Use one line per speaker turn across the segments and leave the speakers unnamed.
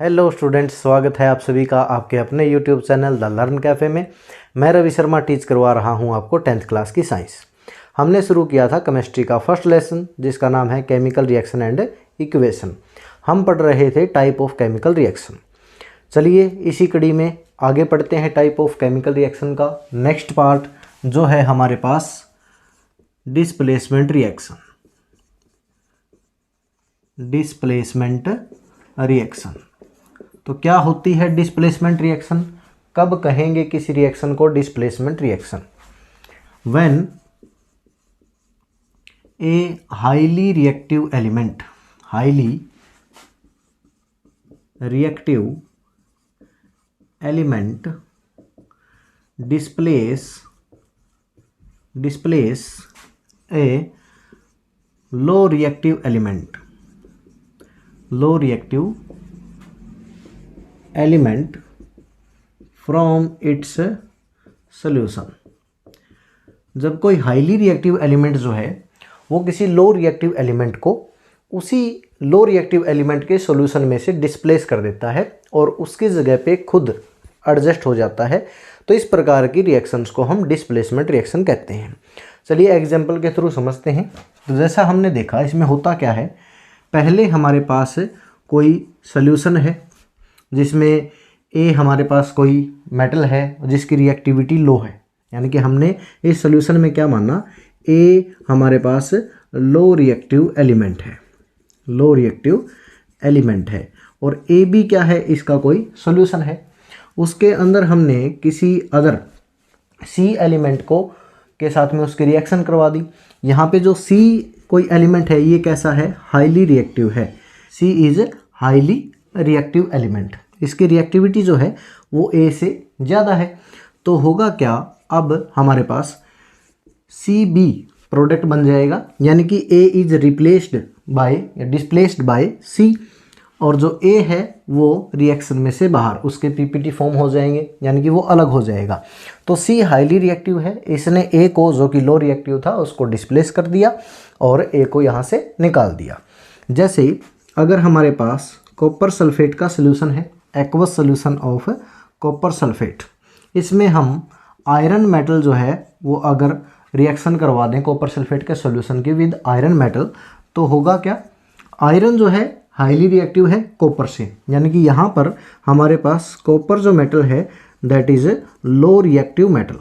Hello students, स्वागत है आप सभी का आपके अपने YouTube channel the learn cafe में। मैं रवि शर्मा टीच करवा रहा हूं आपको 10th क्लास की साइंस। हमने शुरू किया था केमिस्ट्री का फर्स्ट लेसन जिसका नाम है केमिकल रिएक्शन एंड इक्वेशन। हम पढ़ रहे थे टाइप ऑफ केमिकल रिएक्शन। चलिए इसी कड़ी में आगे पढ़ते हैं टाइप ऑफ केमिकल रिएक्शन का नेक्स्ट पार्ट जो है हमारे पास डिस्प्लेसमेंट रिएक्शन। डिस्प्लेसमेंट रिएक्शन तो क्या होती है डिस्प्लेसमेंट रिएक्शन? कब कहेंगे किसी रिएक्शन को displacement reaction? When a highly reactive element displace a low reactive element from its solution। जब कोई हाईली रिएक्टिव एलिमेंट जो है वो किसी लो रिएक्टिव एलिमेंट को उसी लो रिएक्टिव एलिमेंट के सॉल्यूशन में से डिस्प्लेस कर देता है और उसकी जगह पे खुद एडजस्ट हो जाता है, तो इस प्रकार की रिएक्शंस को हम डिस्प्लेसमेंट रिएक्शन कहते हैं। चलिए एग्जांपल के थ्रू समझते हैं। तो जैसा हमने देखा इसमें होता क्या है, पहले हमारे पास कोई सॉल्यूशन है जिसमें ए हमारे पास कोई मेटल है जिसकी रिएक्टिविटी लो है, यानी कि हमने इस सॉल्यूशन में क्या माना, ए हमारे पास लो रिएक्टिव एलिमेंट है और ए बी क्या है, इसका कोई सॉल्यूशन है। उसके अंदर हमने किसी अदर सी एलिमेंट को के साथ में उसकी रिएक्शन करवा दी। यहाँ पे जो सी कोई एलिमेंट है ये कैसा है, हाईली रिएक्टिव है। सी इज हाईली रिएक्टिव एलिमेंट, इसकी रिएक्टिविटी जो है वो ए से ज़्यादा है। तो होगा क्या, अब हमारे पास सी बी प्रोडक्ट बन जाएगा, यानी कि ए इज रिप्लेस्ड बाय या डिस्प्लेस्ड बाय सी, और जो ए है वो रिएक्शन में से बाहर उसके पीपीटी फॉर्म हो जाएंगे, यानी कि वो अलग हो जाएगा। तो सी हाईली रिएक्टिव है, इसने ए को जो कि लो रिएक्टिव था उसको डिस्प्लेस कर दिया और ए को यहाँ से निकाल दिया। जैसे ही अगर हमारे पास कॉपर सल्फेट का सोल्यूशन है, aqueous solution of copper sulphate, इसमें हम आयरन मेटल जो है वो अगर रिएक्शन करवा दें कॉपर सल्फेट के सॉल्यूशन की विद आयरन मेटल, तो होगा क्या, आयरन जो है हाईली रिएक्टिव है कॉपर से, यानी कि यहाँ पर हमारे पास कॉपर जो मेटल है that is low reactive metal,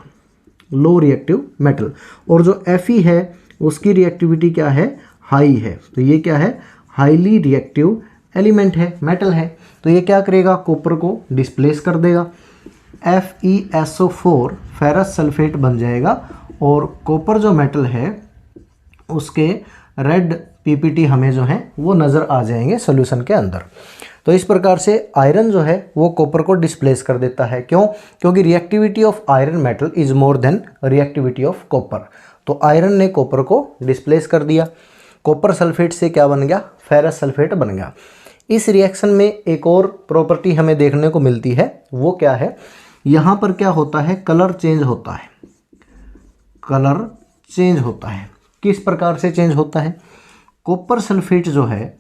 और जो Fe है उसकी रिएक्टिविटी क्या है, हाई है। तो ये क्या है, हाईली रिएक्टिव एलिमेंट है, मेटल है। तो ये क्या करेगा, कॉपर को डिस्प्लेस कर देगा। FeSO4 फेरस सल्फेट बन जाएगा और कॉपर जो मेटल है उसके रेड पीपीटी हमें जो है वो नज़र आ जाएंगे सॉल्यूशन के अंदर। तो इस प्रकार से आयरन जो है वो कॉपर को डिस्प्लेस कर देता है। क्यों? क्योंकि reactivity of iron metal is more than reactivity of copper. तो आयरन ने कॉपर को डिस्प्लेस कर दिया, कॉपर सल्फेट से क्या बन गया, फेरस सल्फेट बन गया। इस रिएक्शन में एक और प्रॉपर्टी हमें देखने को मिलती है, वो क्या है, यहाँ पर क्या होता है, कलर चेंज होता है। किस प्रकार से चेंज होता है, कॉपर सल्फेट जो है,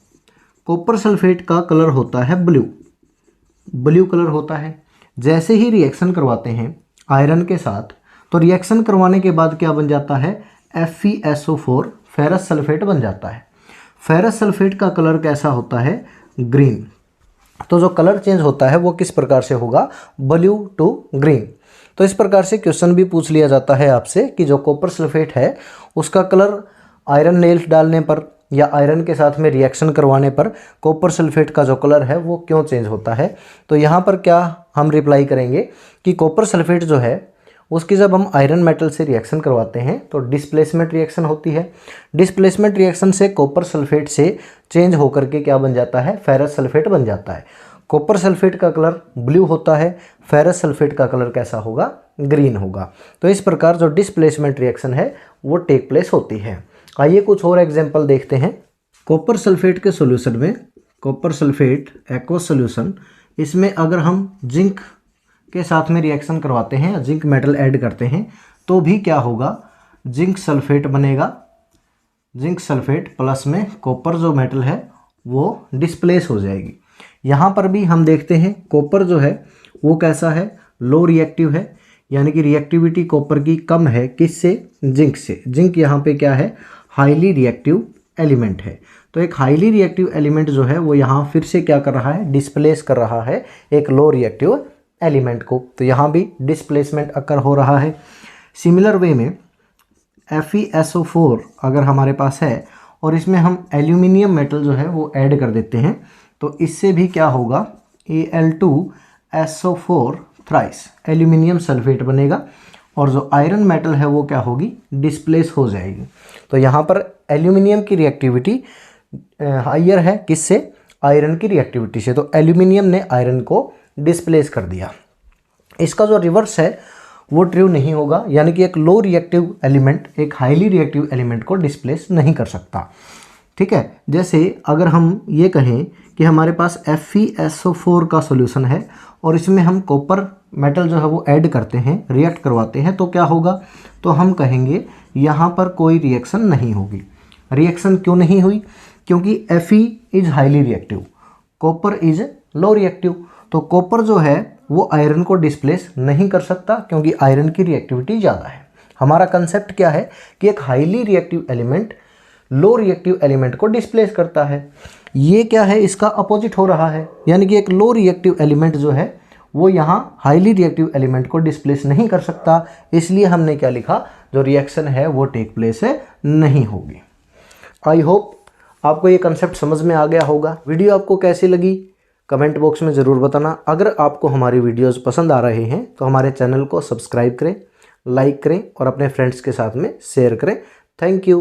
कॉपर सल्फेट का कलर होता है ब्लू कलर होता है। जैसे ही रिएक्शन करवाते हैं आयरन के साथ, तो रिएक्शन करवाने के बाद क्या बन जाता है, FeSO4 फेरस सल्फेट बन जाता है। फेरस सल्फेट का कलर कैसा होता है, ग्रीन। तो जो कलर चेंज होता है वो किस प्रकार से होगा, ब्लू टू ग्रीन। तो इस प्रकार से क्वेश्चन भी पूछ लिया जाता है आपसे कि जो कॉपर सल्फेट है उसका कलर आयरन नेल्स डालने पर या आयरन के साथ में रिएक्शन करवाने पर कॉपर सल्फेट का जो कलर है वो क्यों चेंज होता है। तो यहाँ पर क्या हम रिप्लाई करेंगे कि कॉपर सल्फेट जो है उसकी जब हम आयरन मेटल से रिएक्शन करवाते हैं तो डिस्प्लेसमेंट रिएक्शन होती है। डिस्प्लेसमेंट रिएक्शन से कॉपर सल्फेट से चेंज होकर के क्या बन जाता है, फेरस सल्फेट बन जाता है। कॉपर सल्फेट का कलर ब्लू होता है, फेरस सल्फेट का कलर कैसा होगा, ग्रीन होगा। तो इस प्रकार जो डिस्प्लेसमेंट रिएक्शन है वो टेक प्लेस होती है। आइए कुछ और एग्जांपल देखते हैं। कॉपर सल्फेट के सॉल्यूशन में, कॉपर सल्फेट एक्वस सॉल्यूशन, इसमें अगर हम जिंक के साथ में रिएक्शन करवाते हैं, जिंक मेटल ऐड करते हैं, तो भी क्या होगा, जिंक सल्फेट बनेगा। जिंक सल्फेट प्लस में कॉपर जो मेटल है वो डिस्प्लेस हो जाएगी। यहाँ पर भी हम देखते हैं कॉपर जो है वो कैसा है, लो रिएक्टिव है, यानी कि रिएक्टिविटी कॉपर की कम है, किससे, जिंक से। जिंक यहाँ पे क्या है, हाईली रिएक्टिव एलिमेंट है। तो एक हाईली रिएक्टिव एलिमेंट जो है वो यहाँ फिर से क्या कर रहा है, डिस्प्लेस कर रहा है एक लो रिएक्टिव एलिमेंट को। तो यहाँ भी डिस्प्लेसमेंट अकर हो रहा है। सिमिलर वे में FeSO4 अगर हमारे पास है और इसमें हम एल्यूमिनियम मेटल जो है वो ऐड कर देते हैं तो इससे भी क्या होगा, Al2SO4 थ्राइस एल्यूमिनियम सल्फेट बनेगा और जो आयरन मेटल है वो क्या होगी, डिस्प्लेस हो जाएगी। तो यहाँ पर एल्यूमिनियम की रिएक्टिविटी हाइयर है, किससे, आयरन की रिएक्टिविटी से। तो एल्यूमिनियम ने आयरन को डिस्प्लेस कर दिया। इसका जो रिवर्स है वो ट्रू नहीं होगा, यानी कि एक लो रिएक्टिव एलिमेंट एक हाईली रिएक्टिव एलिमेंट को डिस्प्लेस नहीं कर सकता। ठीक है, जैसे अगर हम ये कहें कि हमारे पास FeSO4 का सॉल्यूशन है और इसमें हम कॉपर मेटल जो है वो ऐड करते हैं, रिएक्ट करवाते हैं, तो क्या होगा, तो हम कहेंगे यहाँ पर कोई रिएक्शन नहीं होगी। रिएक्शन क्यों नहीं हुई, क्योंकि Fe is highly reactive, copper is low reactive. तो कॉपर जो है वो आयरन को डिस्प्लेस नहीं कर सकता क्योंकि आयरन की रिएक्टिविटी ज़्यादा है। हमारा कंसेप्ट क्या है कि एक highly reactive element low reactive element को डिस्प्लेस करता है। ये क्या है, इसका अपोजिट हो रहा है, यानी कि एक लो रिएक्टिव एलिमेंट जो है वो यहाँ हाईली रिएक्टिव एलिमेंट को डिस्प्लेस नहीं कर सकता। इसलिए हमने क्या लिखा, जो रिएक्शन है वो टेक प्लेस नहीं होगी। आई होप आपको ये कंसेप्ट समझ में आ गया होगा। वीडियो आपको कैसी लगी कमेंट बॉक्स में ज़रूर बताना। अगर आपको हमारी वीडियोस पसंद आ रहे हैं तो हमारे चैनल को सब्सक्राइब करें, लाइक करें और अपने फ्रेंड्स के साथ में शेयर करें। Thank you.